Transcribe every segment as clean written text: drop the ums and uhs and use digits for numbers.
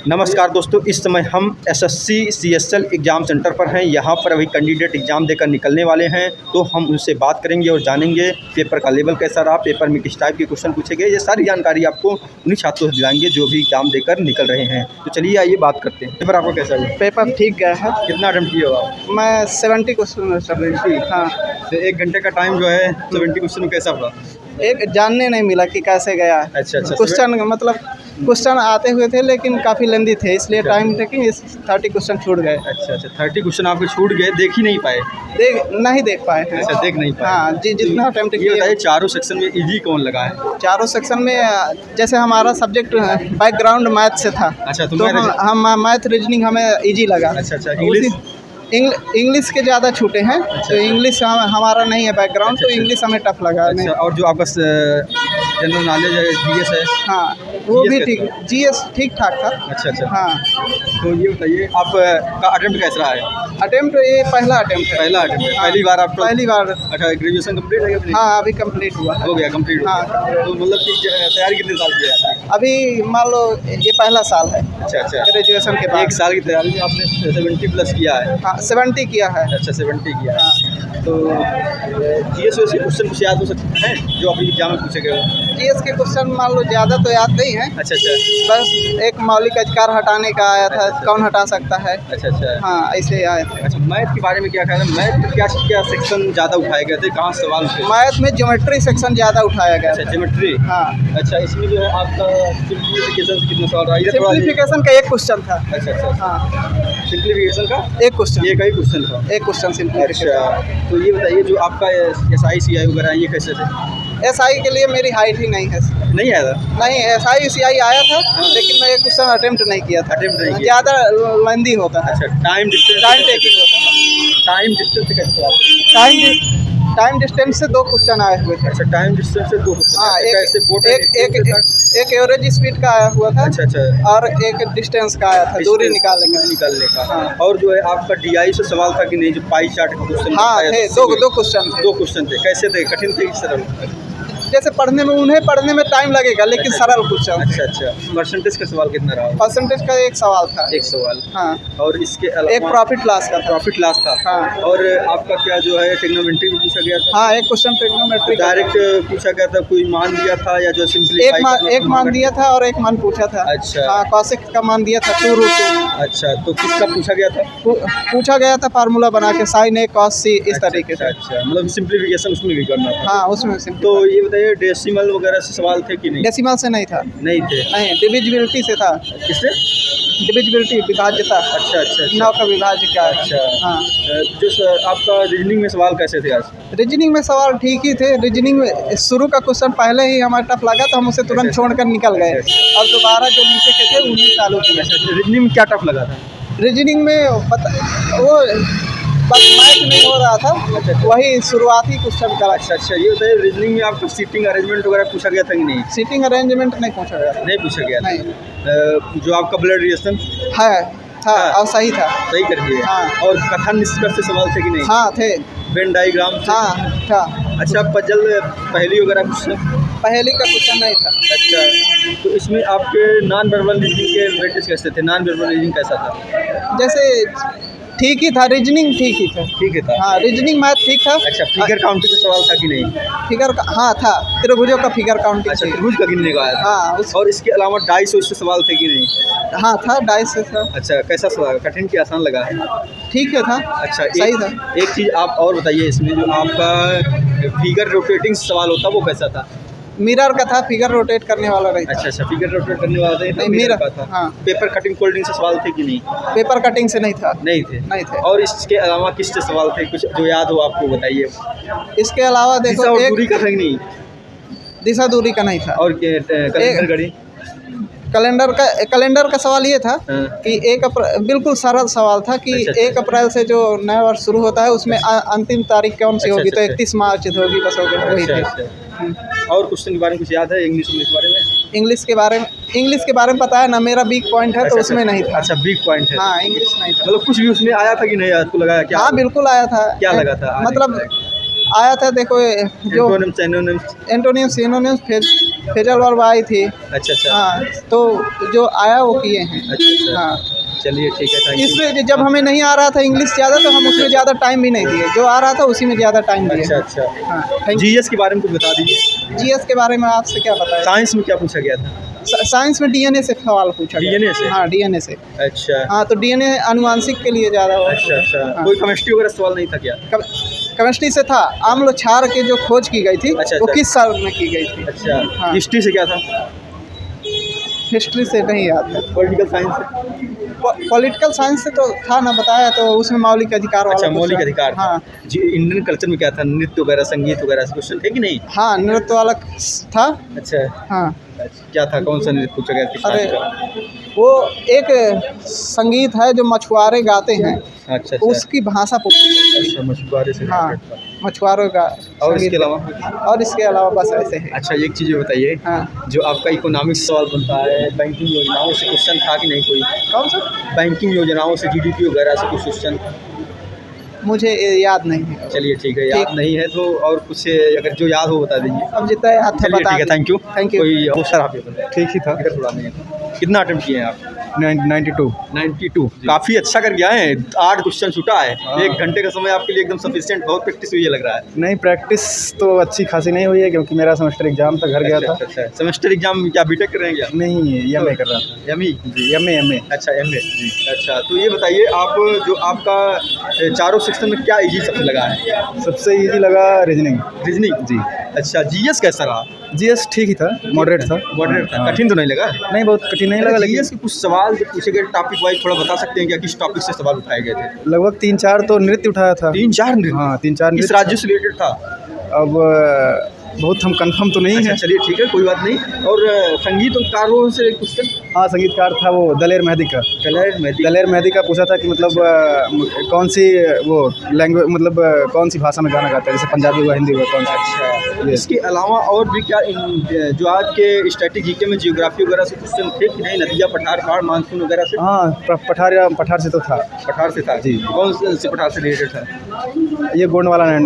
नमस्कार दोस्तों, इस समय हम एसएससी सीएसएल एग्ज़ाम सेंटर पर हैं। यहाँ पर अभी कैंडिडेट एग्ज़ाम देकर निकलने वाले हैं, तो हम उनसे बात करेंगे और जानेंगे पेपर का लेवल कैसा रहा, पेपर में किस टाइप के क्वेश्चन पूछे गए। ये सारी जानकारी आपको उन्हीं छात्रों से दिलाएंगे जो भी एग्ज़ाम देकर निकल रहे हैं। तो चलिए आइए बात करते हैं। पेपर आपका कैसा है? पेपर ठीक गया है। कितना अटेम्प्ट किए हो आप? मैं 70 क्वेश्चन 70। हाँ, तो 1 घंटे का टाइम जो है 70 क्वेश्चन कैसा हुआ? एक जानने नहीं मिला कि कैसे गया। अच्छा। क्वेश्चन मतलब क्वेश्चन आते हुए थे लेकिन काफ़ी लेंदी थे, इसलिए टाइम टेकिंग 30 क्वेश्चन छूट गए। अच्छा 30 क्वेश्चन आपके छूट गए, देख ही नहीं पाए? नहीं देख पाए हैं। अच्छा, देख नहीं पाए। हाँ जी, जितना अटेम्प्ट ये किया। बताइए चारों सेक्शन में इजी कौन लगा है? चारों सेक्शन में जैसे हमारा सब्जेक्ट बैकग्राउंड मैथ से था। अच्छा, तो हम मैथ रीजनिंग हमें इजी लगा। अच्छा। इंग्लिश के ज़्यादा छूटे हैं। तो इंग्लिश हमारा नहीं है बैकग्राउंड, तो इंग्लिश हमें टफ लगा। अच्छा, और जो आपका जनरल नॉलेज है, जीएस है? हाँ, वो भी ठीक, जीएस ठीक ठाक था। अच्छा। हाँ, तो ये बताइए आपका अटेम्प्ट कैसा रहा है? अटेम्प्ट ये पहला अटेम्प्ट है। पहला अटेम्प्ट है? हाँ, पहली बार आपका? पहली बार। अच्छा, ग्रेजुएशन कंप्लीट है क्या? हाँ, अभी कंप्लीट हुआ है। हो गया कंप्लीट? हाँ। तो मतलब कि तैयारी कितने साल की है? अभी मान लो ये पहला साल है। अच्छा। ग्रेजुएशन के बाद 1 साल की तैयारी में आपने 70 प्लस किया है? हाँ, 70 किया है। अच्छा, 70 किया है। हाँ। तो जीएस वैसे क्वेश्चन कुछ याद हो सकते हैं जो अभी एग्जाम में पूछे गए? जीएस के क्वेश्चन मान लो ज़्यादा तो याद नहीं है। अच्छा। बस एक मौलिक अधिकार हटाने का आया था, कौन हटा सकता है। अच्छा। हाँ, ऐसे आए थे। अच्छा, मैथ के बारे में क्या कहना है? मैथ में क्या सेक्शन ज़्यादा उठाए गए थे, कहाँ सवाल थे? मैथ में ज्योमेट्री सेक्शन ज़्यादा उठाया गया। अच्छा, ज्योमेट्री। हाँ। अच्छा, इसमें जो है आपका सिंप्लीफिकेशन से कितना सवाल रहा? सिंप्लीफिकेशन का एक क्वेश्चन था। अच्छा। हाँ, सिंप्लीफिकेशन का एक क्वेश्चन। एक ही क्वेश्चन था? एक क्वेश्चन सिंप्लीफिकेशन। अच्छा, तो ये बताइए जो आपका SI CI वगैरह ये कैसे थे? एसआई के लिए मेरी हाइट ही नहीं है। नहीं आया था? नहीं, SI CI आया था, लेकिन मैं एक क्वेश्चन अटेम्प्ट नहीं किया था। अटेम्प्ट नहीं किया? ज़्यादा लेंदी होता है। अच्छा, टाइम डिस्टेंस टेकिंग होता है। टाइम डिस्टेंस से कैसे सवाल? टाइम डिस्टेंस से 2 क्वेश्चन आए हुए थे। अच्छा, टाइम डिस्टेंस से 2 क्वेश्चन। हाँ, कैसे बोट एक एवरेज स्पीड का आया हुआ था। अच्छा। और एक डिस्टेंस का आया था, दूरी निकालने का। हाँ। और जो है आपका DI से सवाल था कि नहीं, जो पाई चार्ट का क्वेश्चन? हाँ, थे दो क्वेश्चन थे। 2 क्वेश्चन थे। कैसे थे, कठिन थे कि सरल? जैसे उन्हें पढ़ने में टाइम लगेगा, लेकिन सरल क्वेश्चन। अच्छा। परसेंटेज का सवाल कितना रहा? परसेंटेज का एक सवाल था। एक सवाल। हाँ। और इसके अलावा एक प्रॉफिट लॉस का था। प्रॉफिट लॉस था। हाँ। और आपका क्या जो है ट्रिग्नोमेट्री भी पूछा गया था? हाँ, एक क्वेश्चन ट्रिग्नोमेट्री डायरेक्ट पूछा गया था, कोई मान दिया था या जो सिंपली एक मान दिया था और एक मान पूछा था। अच्छा। हाँ, कॉसेक का मान दिया था 2√2। अच्छा, तो किसका पूछा गया था? पूछा गया था फार्मूला बना के sin A cos C इस तरीके से। अच्छा, मतलब सिंप्लीफिकेशन उसमें भी करना था? हाँ, उसमें से। तो ये बताइए डेसिमल वगैरह से सवाल थे कि नहीं? डेसिमल से नहीं था। नहीं थे? नहीं, डिविजिबिलिटी से था। किससे? डिविजिबिलिटी, विभाज्यता। अच्छा। 9 का विभाज्य क्या है। अच्छा। हाँ। आपका रीजनिंग में सवाल कैसे थे आज? रीजनिंग में सवाल ठीक ही थे। रीजनिंग में शुरू का क्वेश्चन पहले ही हमारा टफ लगा, तो हम उसे तुरंत छोड़कर निकल गए और दोबारा जो नीचे के थे उन्हें चालू किया। रीजनिंग में क्या टफ लगा था? रीजनिंग में वो बस मैथ नहीं हो रहा था। वही शुरुआती क्वेश्चन का। अच्छा, ये बताइए रीजनिंग में आपको सीटिंग अरेंजमेंट वगैरह पूछा गया था कि नहीं? सीटिंग अरेंजमेंट नहीं पूछा गया। नहीं पूछा गया? नहीं। जो आपका ब्लड रिलेशन था और सही था। सही कर दिए? हाँ। और कथन निष्कर्ष से सवाल थे कि नहीं? हाँ, थे। Venn diagram? हाँ, था। अच्छा, पजल पहेली वगैरह कुछ? पहेली का क्वेश्चन नहीं था। अच्छा, तो इसमें आपके नॉन वर्बल रीजनिंग के वेटेज कैसे थे? नॉन वर्बल रीजनिंग कैसा था? जैसे ठीक ही था, रीजनिंग ठीक ही था। ठीक है था? हाँ, रीजनिंग मैथ ठीक था। अच्छा, फिगर काउंटिंग का सवाल था कि नहीं? फिगर का हाँ था, त्रिभुजों का फिगर काउंटिंग। अच्छा, त्रिभुज का गिनने का आया था? हाँ। और इसके अलावा डाई से उससे सवाल थे कि नहीं? हाँ, था डाइस से था। अच्छा, कैसा सवाल, कठिन की आसान लगा? ठीक है था। अच्छा, सही था। एक चीज़ आप और बताइए, इसमें जो आपका फिगर रोटेटिंग सवाल होता वो कैसा था? मिरर का था, फिगर रोटेट करने वाला नहीं था। अच्छा, फिगर रोटेट करने वाला नहीं, मिरर का था। हाँ। पेपर कटिंग फोल्डिंग से सवाल थे कि नहीं? पेपर कटिंग से नहीं था। नहीं थे। और इसके अलावा किससे सवाल थे, कुछ जो याद हो आपको बताइए? इसके अलावा देखो, दिशा और दूरी का था कि नहीं? दिशा दूरी का नहीं था। और कैलेंडर घड़ी? कैलेंडर का सवाल ये था। हाँ। कि बिल्कुल सरल सवाल था कि अच्छा। 1 अप्रैल से जो नया वर्ष शुरू होता है उसमें अंतिम तारीख कौन सी होगी। तो 31 मार्च होगी, बस हो गया, वही थे। और क्वेश्चन के बारे में कुछ याद है? इंग्लिश के बारे में? इंग्लिश के बारे में पता है ना, मेरा वीक पॉइंट है। तो उसमें नहीं था। अच्छा, वीक पॉइंट है? हाँ, इंग्लिश नहीं था। मतलब कुछ भी उसमें आया था कि नहीं? आपको लगा क्या? हाँ, बिल्कुल आया था। क्या लगा था? मतलब आया था देखो जो antonym synonym phrasal verb I थी। अच्छा अच्छा हाँ, तो जो आया वो किए हैं। अच्छा। हाँ, चलिए ठीक है, थैंक यू। इसमें जब हमें नहीं आ रहा था इंग्लिश ज़्यादा तो हम उसमें ज़्यादा टाइम भी नहीं दिए, जो आ रहा था उसी में ज़्यादा टाइम दिए। अच्छा अच्छा। हाँ, थैंक यू। जीएस के बारे में कुछ बता दीजिए। जीएस के बारे में आपसे क्या बताया? साइंस में क्या पूछा गया था? साइंस में डीएनए से सवाल पूछा गया। डीएनए से? हाँ, डीएनए से। अच्छा हाँ, तो डीएनए आनुवांशिक के लिए ज़्यादा हो। अच्छा अच्छा। हाँ। कोई केमिस्ट्री वगैरह सवाल नहीं था क्या? केमिस्ट्री से था। आम्ल क्षार की जो खोज की गई थी अच्छा, वो अच्छा। किस साल में की गई थी? अच्छा। हाँ। हिस्ट्री से क्या था? हिस्ट्री से नहीं याद है। Political science? पॉलिटिकल साइंस से तो था ना बताया, तो उसमें मौलिक अधिकार वाला अच्छा, कुछ मौलिक था। अधिकार था। हाँ जी, इंडियन कल्चर में क्या था? नृत्य वगैरह, संगीत वगैरह से क्वेश्चन थे कि नहीं? हाँ, नृत्य वाला था। अच्छा। हाँ, क्या था? कौन सा नृत्य पूछा गया? किस अरे टाइप का? वो एक संगीत है जो मछुआरे गाते हैं, अच्छा अच्छा। उसकी भाषा पूछी गई थी। अच्छा, मछुआरे से हाँ, related था। मछुआरों का और संगीत। इसके अलावा? और इसके अलावा बस ऐसे है। अच्छा, एक चीज़ ये बताइए, हाँ, जो आपका इकोनॉमिक्स सवाल बनता है, बैंकिंग योजनाओं से क्वेश्चन था कि नहीं कोई? कौन सा? बैंकिंग योजनाओं से, जीडीपी वगैरह से कुछ क्वेश्चन? मुझे याद नहीं है। चलिए ठीक है, याद नहीं है तो और कुछ अगर जो याद हो बता दीजिए। अब जितना याद था चलिए बता ठीक है, थैंक यू। Thank you. कोई और सर आप ये बताइए। ठीक ही था। इधर थोड़ा नहीं है। कितना अटेम्प्ट किए हैं आप? 92। 92। काफ़ी अच्छा कर गया है। 8 क्वेश्चन छूटा है। हाँ। 1 घंटे का समय आपके लिए एकदम सफिशिएंट, बहुत प्रैक्टिस हुई है लग रहा है। नहीं, प्रैक्टिस तो अच्छी खासी नहीं हुई है क्योंकि मेरा सेमेस्टर एग्जाम था, घर गया था। अच्छा अच्छा। सेमेस्टर एग्जाम क्या बीटेक कर रहे हैं क्या? नहीं, एमए कर रहा था। एमई? जी, एमए। अच्छा, एमए। अच्छा, तो ये बताइए आप, जो आपका चारों सेक्शन में क्या इजी सबसे लगा है? सबसे इजी लगा रीजनिंग। रीजनिंग? जी। अच्छा, जीएस कैसा रहा? जीएस ठीक ही था, मॉडरेट था। मॉडरेट था? हाँ। कठिन तो नहीं लगा? नहीं, बहुत कठिन नहीं लगा, लेकिन जीएस के कुछ सवाल जो पूछे गए टॉपिक वाइज थोड़ा बता सकते हैं क्या? किस टॉपिक से सवाल उठाए गए थे? लगभग 3-4 तो नृत्य उठाया था। 3-4 नृत्य? हाँ, 3-4 किस नृत्य। राज्य से रिलेटेड था? अब बहुत हम कंफर्म तो नहीं अच्छा, है। चलिए ठीक है, कोई बात नहीं। और संगीतकारों से क्वेश्चन? हाँ, संगीतकार था वो दलेर मेहदी का। दलेर मेहदी का पूछा था कि मतलब कौन सी वो लैंग्वेज, मतलब कौन सी भाषा में गाना गाता है, जैसे पंजाबी हुआ, हिंदी हुआ, कौन सा? अच्छा, इसके अलावा और भी क्या जो आज के स्टैटिक जीके में जियोग्राफी वगैरह से क्वेश्चन थे कि नहीं? नदियाँ, पठार, पहाड़, मानसून वगैरह से? हाँ, पठार से तो था। पठार से था? जी। कौन से पठार से रिलेटेड था? ये गोंड वाला लैंड।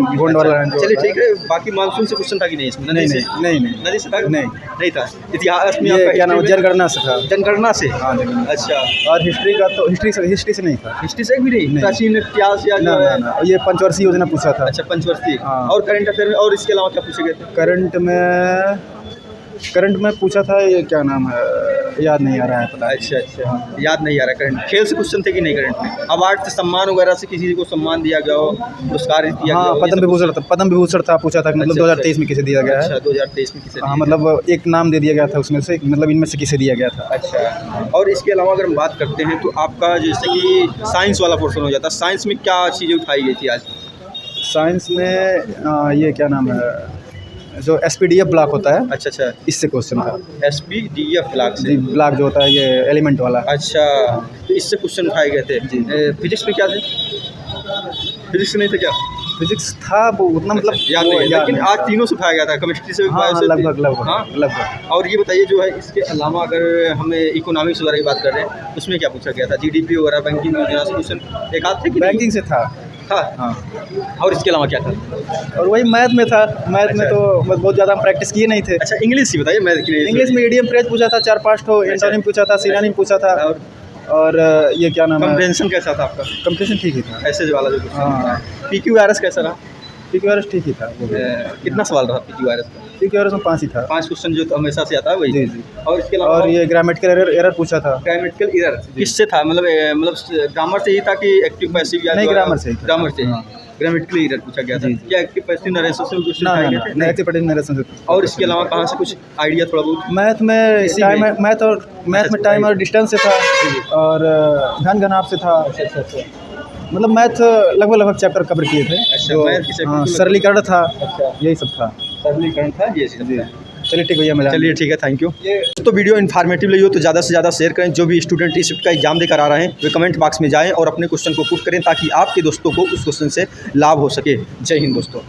चलिए ठीक है, बाकी मानसून से क्वेश्चन था कि नहीं इसमें? नदी से? नहीं। नदी से था? नहीं था। इतिहास में ये आपका क्या नाम, जनगणना से था। जनगणना से? हाँ, जनगणना। अच्छा। और हिस्ट्री का तो हिस्ट्री से नहीं था। हिस्ट्री से भी नहीं? नहीं। प्राचीन इतिहास या जो है? ना, ये पंचवर्षीय योजना पूछा था। अच्छा, पंचवर्षीय। हाँ। और करंट अफेयर में और इसके अलावा क्या पूछे गए थे? करंट में पूछा था, ये क्या नाम है, याद नहीं आ रहा है, पता है। अच्छा अच्छा, याद नहीं आ रहा। करंट खेल से क्वेश्चन थे कि नहीं? करंट में अवार्ड से, सम्मान वगैरह से किसी को सम्मान दिया गया हो, पुरस्कार दिया गया हाँ, हो? पद्म विभूषण था, पूछा था कि मतलब अच्छा, 2023 में किसे दिया गया अच्छा, है। 2023 में किसे हाँ, दिया? मतलब एक नाम दे दिया गया था उसमें से, मतलब इनमें से किसे दिया गया था। अच्छा। और इसके अलावा अगर हम बात करते हैं तो आपका जैसे कि साइंस वाला पोर्शन हो जाता है, साइंस में क्या चीज़ें उठाई गई थी आज? साइंस में ये क्या नाम है, जो SPDF ब्लॉक होता है, अच्छा अच्छा। इससे क्वेश्चन था। SPDF ब्लॉक जी, से? ब्लॉक जो होता है ये एलिमेंट वाला। अच्छा, तो इससे क्वेश्चन उठाए गए थे। जी। फिजिक्स में क्या थे? फिजिक्स नहीं थे क्या? फिजिक्स था वो उतना, मतलब याद वो नहीं है, याद लेकिन नहीं। आज तीनों से उठाया गया था, केमिस्ट्री से, हाँ, बायो से? लगभग। हाँ? और ये बताइए जो है इसके अलावा अगर हमें इकोनॉमिक्स वगैरह की बात कर रहे हैं, उसमें क्या पूछा गया था? जीडीपी वगैरह, बैंकिंग योजना से क्वेश्चन एक आध थे कि नहीं? बैंकिंग से था। हाँ। और इसके अलावा क्या था? और वही मैथ में था। मैथ में अच्छा। तो बस बहुत ज़्यादा हम प्रैक्टिस किए नहीं थे। अच्छा, इंग्लिश ही बताइए। मैथ की नहीं? इंग्लिश में ईडीएम फ्रेज पूछा था, 4-5 ठो, एंटोनिम पूछा था, सिनोनिम पूछा था। और ये क्या नाम है, कंप्रेंशन कैसा था आपका? कंप्लीशन ठीक ही था। ऐसे वाला जो हाँ। PQRS कैसा रहा? PQRS ठीक ही था वो भी। कितना सवाल रहा PQRS का? PQRS में 5 ही था। 5 क्वेश्चन जो हमेशा से आता है वही? जी। और इसके अलावा? और ये ग्रामेटिकल एरर पूछा था। ग्रामेटिकल एरर किससे था? मतलब ग्रामर से ही था कि एक्टिव पैसिव या? नहीं, ग्रामर से ही था। ग्रामर से। हाँ। ग्रामेटिकल एरर पूछा गया था। जी। क्या एक्टिव पैसिव नरेशन से क्वेश्चन ना, उठाए गए थे? नेगेटिव पैटर्न नरेशन से। और इसके अलावा कहाँ से कुछ आइडिया थोड़ा बहुत? मैथ में इसी टाइम, में? मैथ में टाइम और डिस्टेंस से था, और घन घनाभ से था। अच्छा। मतलब मैथ लगभग चैप्टर कवर किए थे। अच्छा, जो मैथ की chapter हाँ, में- सरलीकरण था, अच्छा, यही सब था। सरलीकरण था ये सब था। चलिए ठीक भैया, मिला। चलिए ठीक है, थैंक यू। तो वीडियो इन्फॉर्मेटिव लगी हो तो ज़्यादा से ज़्यादा शेयर करें। जो भी स्टूडेंट इस का एग्जाम देकर आ रहे हैं वे कमेंट बॉक्स में जाएं और अपने क्वेश्चन को पुट करें ताकि आपके दोस्तों को उस क्वेश्चन से लाभ हो सके। जय हिंद दोस्तों।